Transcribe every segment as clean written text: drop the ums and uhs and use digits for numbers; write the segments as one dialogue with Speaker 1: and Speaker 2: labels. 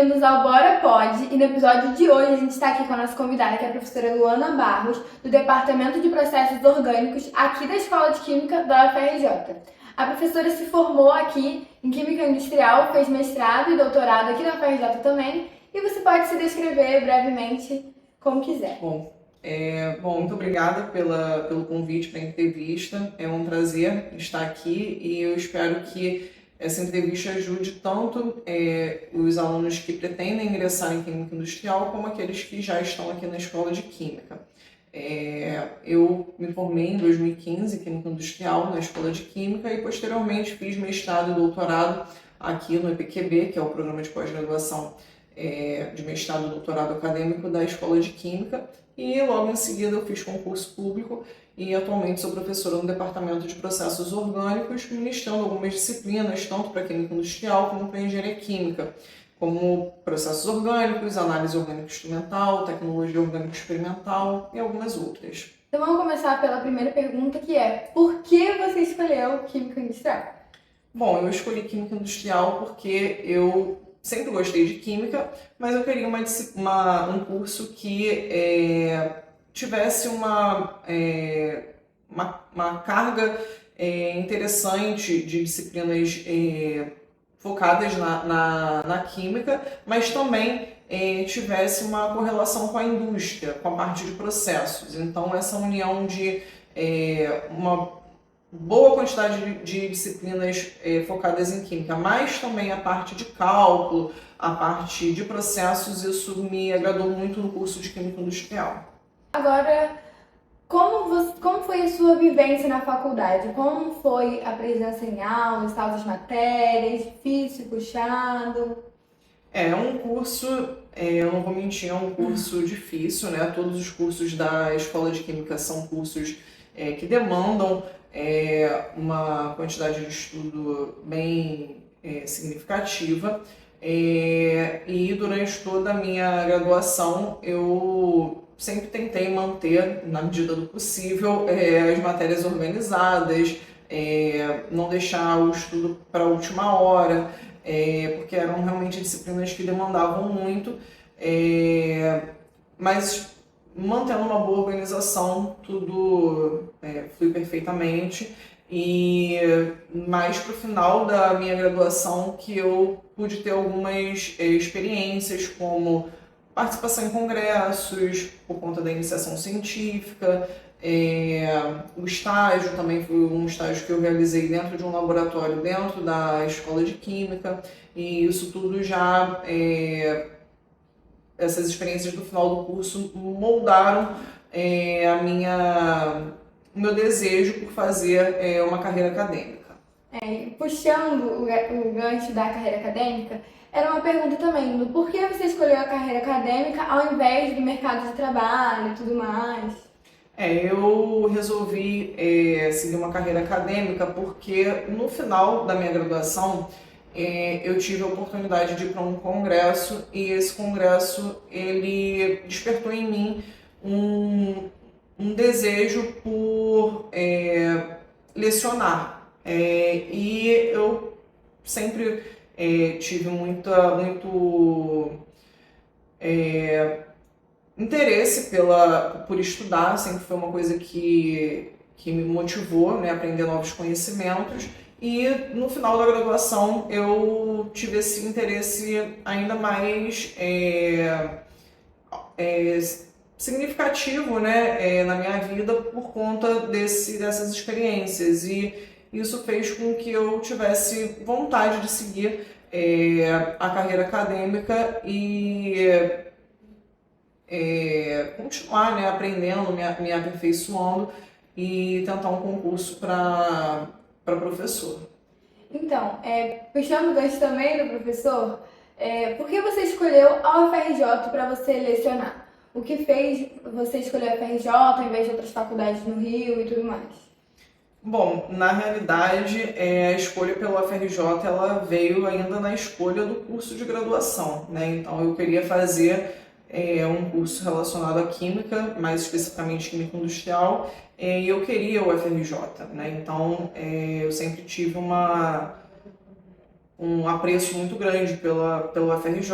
Speaker 1: bem-vindos ao Bora Pod, e no episódio de hoje a gente está aqui com a nossa convidada, que é a professora Luana Barros, do Departamento de Processos Orgânicos, aqui da Escola de Química da UFRJ. A professora se formou aqui em Química Industrial, fez mestrado e doutorado aqui na UFRJ também, e você pode se descrever brevemente como quiser.
Speaker 2: Bom, muito obrigada pelo convite para a entrevista. É um prazer estar aqui e eu espero que essa entrevista ajude tanto os alunos que pretendem ingressar em Química Industrial como aqueles que já estão aqui na Escola de Química. Eu me formei em 2015 em Química Industrial na Escola de Química e posteriormente fiz mestrado e doutorado aqui no EPQB, que é o Programa de Pós-Graduação de Mestrado e Doutorado Acadêmico da Escola de Química, e logo em seguida eu fiz concurso público e atualmente sou professora no Departamento de Processos Orgânicos, ministrando algumas disciplinas, tanto para Química Industrial como para Engenharia Química, como processos orgânicos, análise orgânica instrumental, tecnologia orgânica experimental e algumas outras.
Speaker 1: Então vamos começar pela primeira pergunta, que é: por que você escolheu Química Industrial?
Speaker 2: Bom, eu escolhi Química Industrial porque eu sempre gostei de Química, mas eu queria um curso que tivesse uma carga interessante de disciplinas focadas na Química, mas também tivesse uma correlação com a indústria, com a parte de processos. Então, essa união de uma boa quantidade de disciplinas focadas em Química, mas também a parte de cálculo, a parte de processos, isso me agradou muito no curso de Química Industrial.
Speaker 1: Agora, como foi a sua vivência na faculdade? Como foi a presença em aulas, as matérias, difícil, puxado?
Speaker 2: É um curso, eu não vou mentir, é um curso difícil, né? Todos os cursos da Escola de Química são cursos que demandam uma quantidade de estudo bem significativa. E durante toda a minha graduação eu sempre tentei manter, na medida do possível, as matérias organizadas, não deixar o estudo para a última hora, porque eram realmente disciplinas que demandavam muito, mas mantendo uma boa organização, tudo flui perfeitamente. E mais para o final da minha graduação que eu pude ter algumas experiências, como participação em congressos, por conta da iniciação científica, o estágio também foi um estágio que eu realizei dentro de um laboratório dentro da Escola de Química, e isso tudo já, essas experiências do final do curso moldaram o meu desejo por fazer uma carreira acadêmica.
Speaker 1: Puxando o gancho da carreira acadêmica, era uma pergunta também do porquê você escolheu a carreira acadêmica ao invés do mercado de trabalho e tudo mais?
Speaker 2: Eu resolvi seguir uma carreira acadêmica porque no final da minha graduação eu tive a oportunidade de ir para um congresso, e esse congresso ele despertou em mim um desejo por lecionar. E eu sempre tive muito interesse por estudar, sempre foi uma coisa que me motivou, né, a aprender novos conhecimentos. E no final da graduação eu tive esse interesse ainda mais significativo, né, na minha vida por conta dessas experiências. E isso fez com que eu tivesse vontade de seguir a carreira acadêmica e continuar, né, aprendendo, me aperfeiçoando e tentar um concurso para professor.
Speaker 1: Então, puxando o gancho também do professor, por que você escolheu a UFRJ para você lecionar? O que fez você escolher a UFRJ ao invés de outras faculdades no Rio e tudo mais?
Speaker 2: Bom, na realidade, a escolha pela UFRJ ela veio ainda na escolha do curso de graduação, né? Então eu queria fazer um curso relacionado à Química, mais especificamente Química Industrial, e eu queria o UFRJ, né? Então eu sempre tive um apreço muito grande pela UFRJ,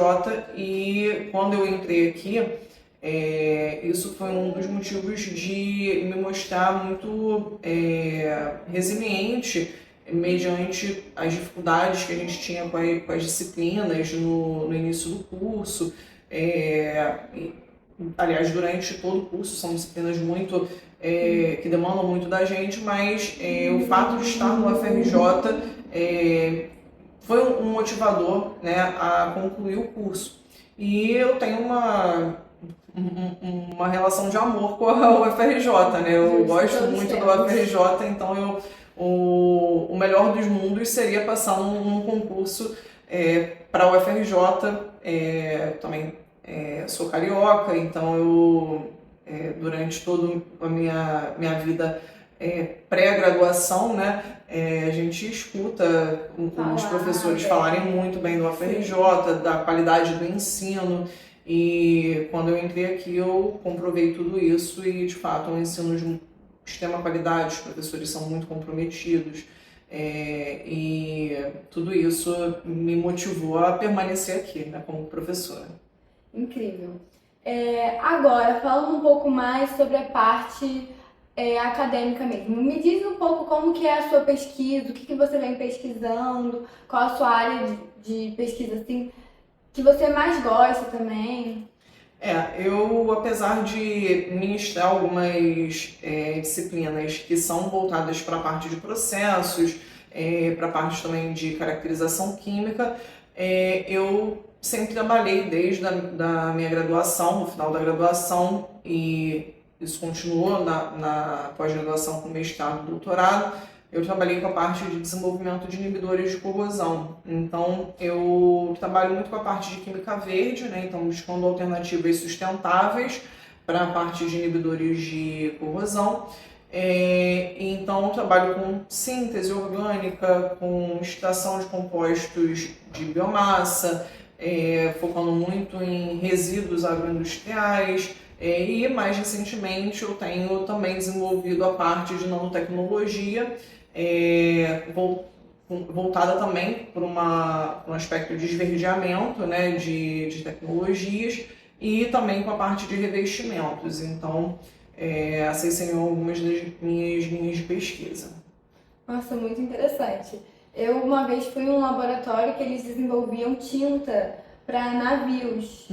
Speaker 2: e quando eu entrei aqui, isso foi um dos motivos de me mostrar muito resiliente mediante as dificuldades que a gente tinha com as disciplinas no início do curso. Aliás, durante todo o curso são disciplinas muito que demandam muito da gente, mas o fato de estar no UFRJ foi um motivador, né, a concluir o curso. E eu tenho uma relação de amor com a UFRJ, né? Eu gosto muito da UFRJ, então o melhor dos mundos seria passar num concurso para a UFRJ. Também sou carioca, então eu durante toda a minha vida pré-graduação, né, a gente escuta os professores falarem muito bem do UFRJ, da qualidade do ensino, e quando eu entrei aqui eu comprovei tudo isso e, de fato, é um ensino de extrema qualidade, os professores são muito comprometidos, e tudo isso me motivou a permanecer aqui, né, como professora.
Speaker 1: Incrível. Agora, falando um pouco mais sobre a parte acadêmica mesmo. Me diz um pouco como que é a sua pesquisa, o que você vem pesquisando, qual a sua área de pesquisa, assim, que você mais gosta também.
Speaker 2: Eu, apesar de ministrar algumas disciplinas que são voltadas para a parte de processos, para a parte também de caracterização química, eu sempre trabalhei desde da minha graduação, no final da graduação, e isso continuou na pós-graduação com mestrado e doutorado. Eu trabalhei com a parte de desenvolvimento de inibidores de corrosão. Então, eu trabalho muito com a parte de química verde, né? Então, buscando alternativas sustentáveis para a parte de inibidores de corrosão. Então, eu trabalho com síntese orgânica, com extração de compostos de biomassa, focando muito em resíduos agroindustriais. E mais recentemente eu tenho também desenvolvido a parte de nanotecnologia, voltada também para um aspecto de esverdeamento, né, de tecnologias, e também com a parte de revestimentos. Então, essas seriam algumas das minhas linhas de pesquisa.
Speaker 1: Nossa, muito interessante. Eu uma vez fui em um laboratório que eles desenvolviam tinta para navios,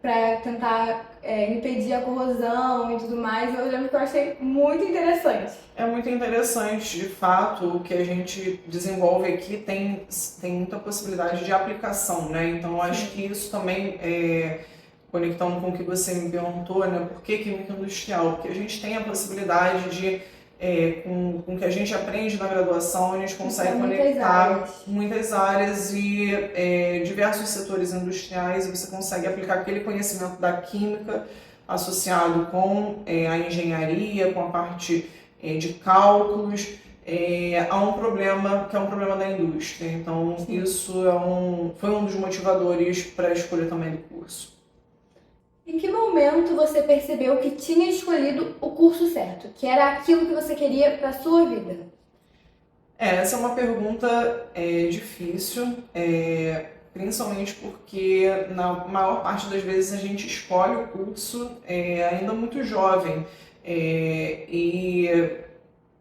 Speaker 1: para tentar impedir a corrosão e tudo mais. Eu lembro que eu achei muito interessante.
Speaker 2: É muito interessante, de fato, o que a gente desenvolve aqui tem muita possibilidade de aplicação, né? Então, eu acho que isso também, conectando com o que você me perguntou, né? Por que química industrial? Porque a gente tem a possibilidade de, com o que a gente aprende na graduação, a gente consegue conectar muitas áreas e diversos setores industriais, e você consegue aplicar aquele conhecimento da química associado com a engenharia, com a parte de cálculos, a um problema que é um problema da indústria. Então, isso foi um dos motivadores para a escolha também do curso.
Speaker 1: Em que momento você percebeu que tinha escolhido o curso certo, que era aquilo que você queria para a sua vida?
Speaker 2: Essa é uma pergunta difícil, principalmente porque na maior parte das vezes a gente escolhe o curso ainda muito jovem. E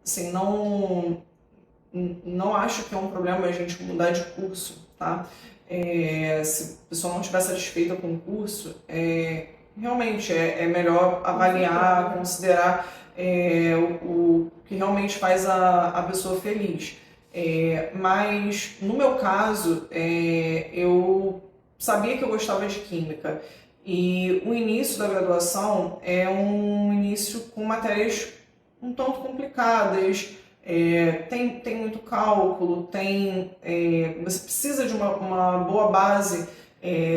Speaker 2: assim, não acho que é um problema a gente mudar de curso, tá? Se a pessoa não estiver satisfeita com o curso, realmente é melhor avaliar, considerar o que realmente faz a pessoa feliz. Mas no meu caso, eu sabia que eu gostava de química. E o início da graduação é um início com matérias um tanto complicadas, tem muito cálculo, você precisa de uma boa base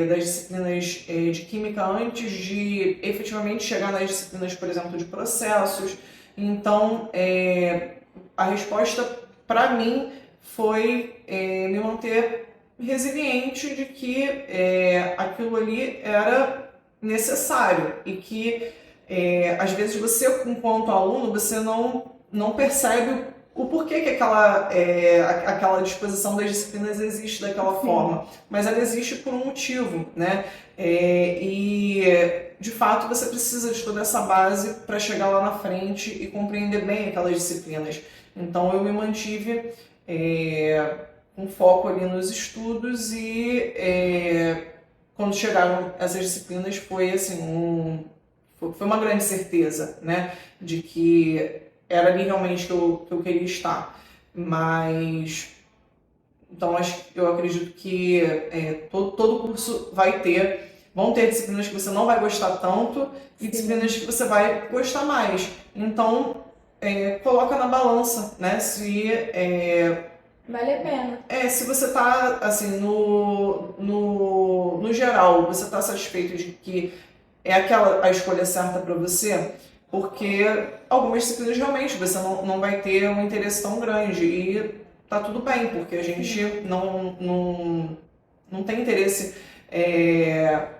Speaker 2: das disciplinas de química antes de efetivamente chegar nas disciplinas, por exemplo, de processos. Então, a resposta para mim foi me manter resiliente de que aquilo ali era necessário e que às vezes você, enquanto aluno, você não percebe o porquê que aquela disposição das disciplinas existe daquela forma, mas ela existe por um motivo, né? E de fato você precisa de toda essa base para chegar lá na frente e compreender bem aquelas disciplinas. Então eu me mantive com foco ali nos estudos e quando chegaram essas disciplinas foi assim foi uma grande certeza, né, de que era ali realmente que eu queria estar. Mas então eu acredito que todo curso vão ter disciplinas que você não vai gostar tanto e disciplinas que você vai gostar mais. Então coloca na balança, né, se
Speaker 1: vale a pena.
Speaker 2: Se você tá assim no geral, você tá satisfeito de que é a escolha certa para você, porque algumas disciplinas realmente você não vai ter um interesse tão grande e tá tudo bem, porque a gente não tem interesse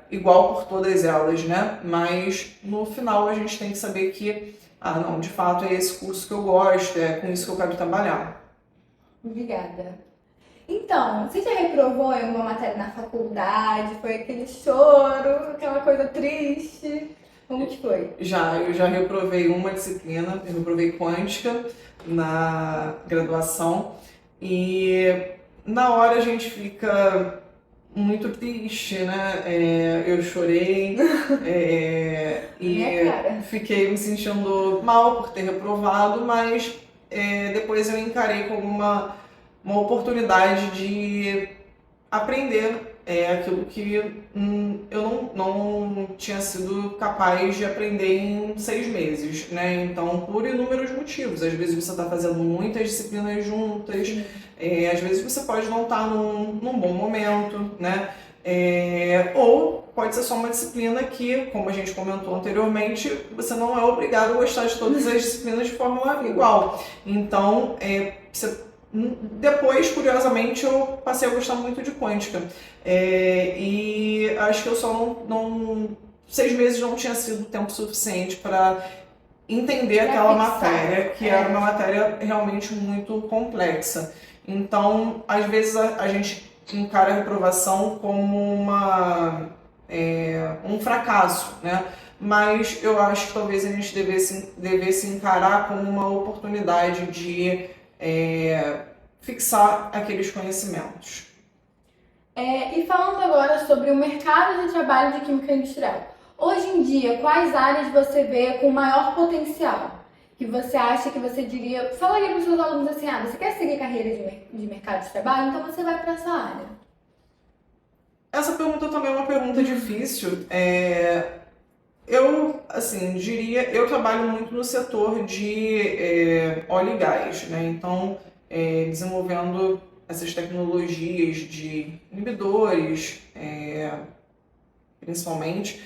Speaker 2: igual por todas elas, né? Mas no final a gente tem que saber que, não, de fato é esse curso que eu gosto, é com isso que eu quero trabalhar.
Speaker 1: Obrigada. Então, você já reprovou em alguma matéria na faculdade? Foi aquele choro, aquela coisa triste? Como que foi?
Speaker 2: Eu já reprovei uma disciplina, eu reprovei quântica na graduação e na hora a gente fica muito triste, né? Eu chorei e fiquei me sentindo mal por ter reprovado, mas depois eu encarei como uma oportunidade de aprender aquilo que eu não tinha sido capaz de aprender em 6 meses, né? Então, por inúmeros motivos. Às vezes você está fazendo muitas disciplinas juntas, às vezes você pode não estar num bom momento, né? Ou pode ser só uma disciplina que, como a gente comentou anteriormente, você não é obrigado a gostar de todas as disciplinas de forma igual. Então, depois, curiosamente, eu passei a gostar muito de quântica. E acho que eu só não 6 meses não tinha sido tempo suficiente para entender aquela matéria, que era uma matéria realmente muito complexa. Então, às vezes a gente encara a reprovação como um fracasso, né? Mas eu acho que talvez a gente devesse encarar como uma oportunidade de fixar aqueles conhecimentos.
Speaker 1: E falando agora sobre o mercado de trabalho de química industrial. Hoje em dia, quais áreas você vê com maior potencial? Que você acha que você falaria para os seus alunos assim, você quer seguir carreira de mercado de trabalho? Então você vai para essa área.
Speaker 2: Essa pergunta também é uma pergunta difícil. Eu, assim, diria, eu trabalho muito no setor de óleo e gás, né? Então, desenvolvendo essas tecnologias de inibidores, principalmente,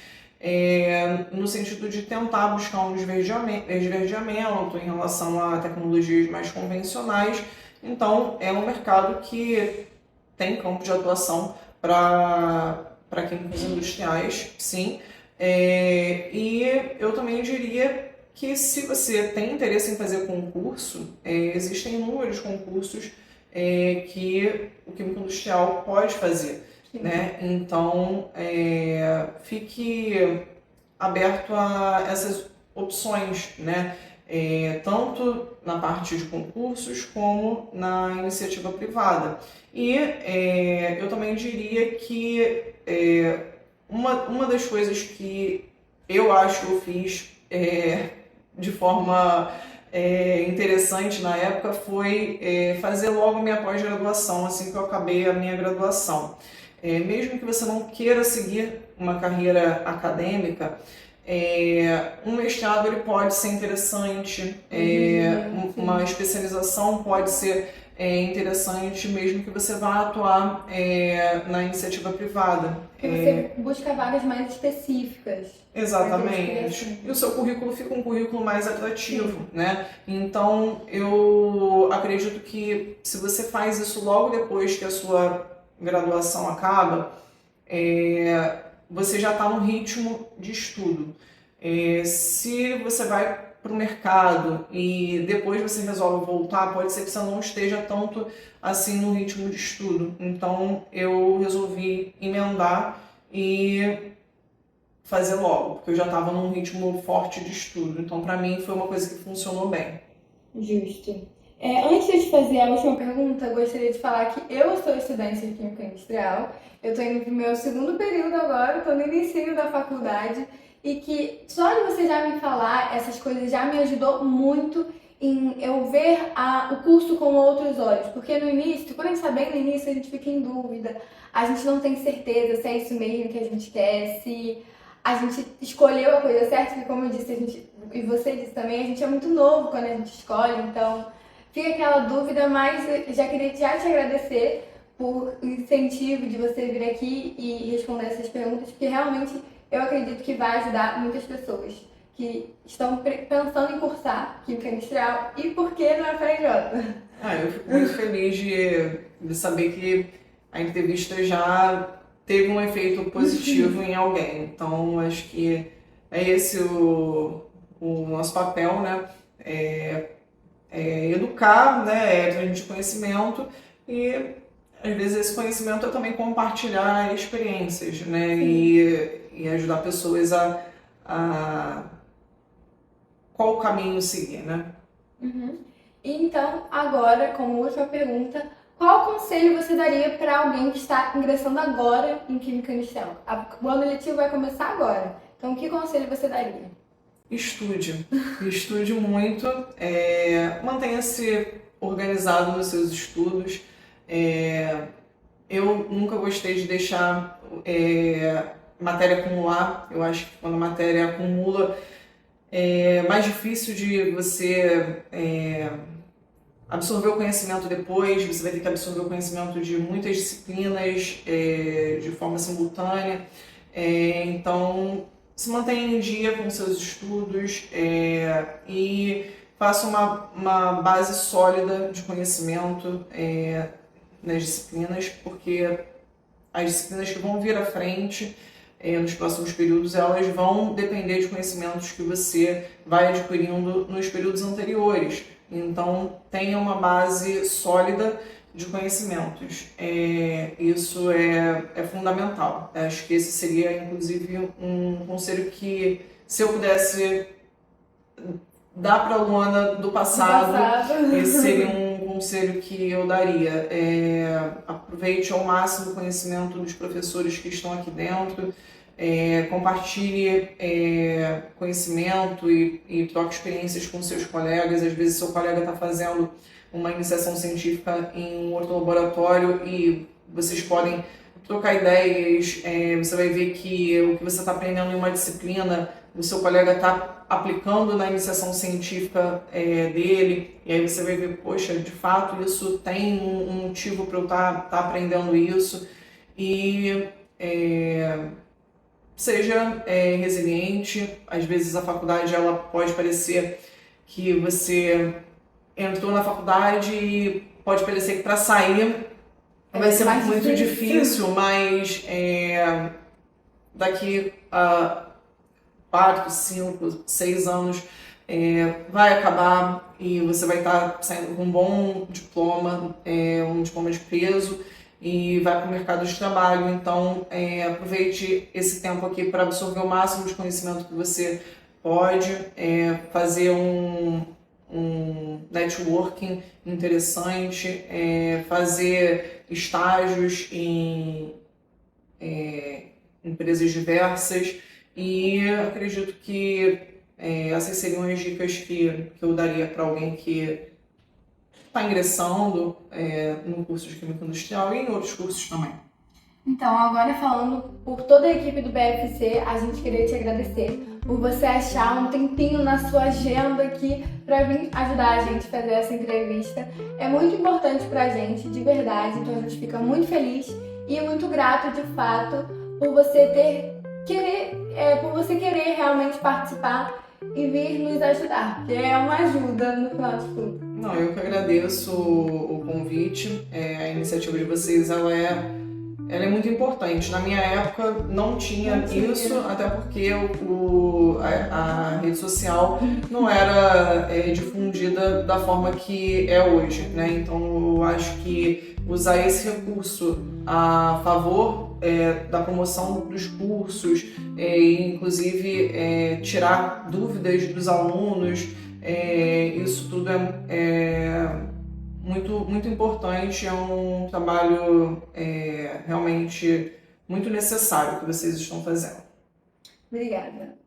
Speaker 2: no sentido de tentar buscar um esverdeamento em relação a tecnologias mais convencionais. Então, é um mercado que tem campo de atuação para químicos industriais, sim. E eu também diria que se você tem interesse em fazer concurso, existem inúmeros concursos que o químico industrial pode fazer, né? Então, fique aberto a essas opções, né? Tanto na parte de concursos como na iniciativa privada. E eu também diria que uma das coisas que eu acho que eu fiz de forma interessante na época foi fazer logo minha pós-graduação, assim que eu acabei a minha graduação. Mesmo que você não queira seguir uma carreira acadêmica, um mestrado ele pode ser interessante, uma especialização pode ser interessante, mesmo que você vá atuar na iniciativa privada.
Speaker 1: Você busca vagas mais específicas.
Speaker 2: Exatamente. E o seu currículo fica um currículo mais atrativo, né? Então, eu acredito que se você faz isso logo depois que a sua graduação acaba, você já está no ritmo de estudo. Se você vai para o mercado e depois você resolve voltar, pode ser que você não esteja tanto assim no ritmo de estudo. Então eu resolvi emendar e fazer logo, porque eu já estava num ritmo forte de estudo. Então para mim foi uma coisa que funcionou bem.
Speaker 1: Justo. Antes de eu te fazer a última pergunta, eu gostaria de falar que eu sou estudante de Química Industrial. Eu estou indo para o meu segundo período agora, estou no início da faculdade. E que só de você já me falar essas coisas já me ajudou muito em eu ver o curso com outros olhos. Porque no início, quando a gente está bem no início, a gente fica em dúvida. A gente não tem certeza se é isso mesmo que a gente quer, se a gente escolheu a coisa certa, porque como eu disse, e você disse também, a gente é muito novo quando a gente escolhe, então fica aquela dúvida, mas eu já queria te agradecer por o incentivo de você vir aqui e responder essas perguntas, porque realmente eu acredito que vai ajudar muitas pessoas que estão pensando em cursar Química Industrial e por que na FRJ.
Speaker 2: Eu fico muito feliz de saber que a entrevista já teve um efeito positivo em alguém. Então, acho que é esse o nosso papel, né? É educar, né? É transmitir conhecimento e, às vezes, esse conhecimento é também compartilhar experiências, né? E ajudar pessoas a qual caminho seguir, né?
Speaker 1: Uhum. Então, agora, como última pergunta, qual conselho você daria para alguém que está ingressando agora em Química Industrial? O ano letivo vai começar agora. Então, que conselho você daria?
Speaker 2: Estude. Estude muito. Mantenha-se organizado nos seus estudos. Eu nunca gostei de deixar matéria acumular. Eu acho que quando a matéria acumula, é mais difícil de você absorver o conhecimento depois, você vai ter que absorver o conhecimento de muitas disciplinas de forma simultânea. Então, se mantenha em dia com seus estudos e faça uma base sólida de conhecimento nas disciplinas, porque as disciplinas que vão vir à frente nos próximos períodos, elas vão depender de conhecimentos que você vai adquirindo nos períodos anteriores. Então, tenha uma base sólida de conhecimentos. Isso é fundamental. Acho que esse seria, inclusive, um conselho que, se eu pudesse dar para a Luana do passado, esse seria um conselho que eu daria. Aproveite ao máximo o conhecimento dos professores que estão aqui dentro, compartilhe conhecimento e troque experiências com seus colegas. Às vezes seu colega está fazendo uma iniciação científica em um outro laboratório e vocês podem trocar ideias. Você vai ver que o que você está aprendendo em uma disciplina, o seu colega está aplicando na iniciação científica dele, e aí você vai ver, poxa, de fato isso tem um motivo para eu estar aprendendo isso. E seja resiliente. Às vezes a faculdade ela pode parecer que você entrou na faculdade e pode parecer que para sair vai ser muito difícil, mas daqui a 4, 5, 6 anos vai acabar e você vai estar saindo com um bom diploma, um diploma de peso, e vai para o mercado de trabalho. Então, aproveite esse tempo aqui para absorver o máximo de conhecimento que você pode, fazer um networking interessante, fazer estágios em empresas diversas, e acredito que essas seriam as dicas que eu daria para alguém que está ingressando no curso de Química Industrial e em outros cursos também.
Speaker 1: Então, agora falando por toda a equipe do BFC, a gente queria te agradecer por você achar um tempinho na sua agenda aqui para vir ajudar a gente a fazer essa entrevista. É muito importante para a gente, de verdade, então a gente fica muito feliz e muito grato, de fato, por você querer realmente participar e vir nos ajudar, porque é uma ajuda no final de tudo.
Speaker 2: Não, eu que agradeço o convite. A iniciativa de vocês ela é ela é muito importante. Na minha época não tinha isso, até porque a rede social não era difundida da forma que é hoje, né? Então eu acho que usar esse recurso a favor da promoção dos cursos, inclusive tirar dúvidas dos alunos, isso tudo é muito importante, é um trabalho realmente muito necessário que vocês estão fazendo.
Speaker 1: Obrigada.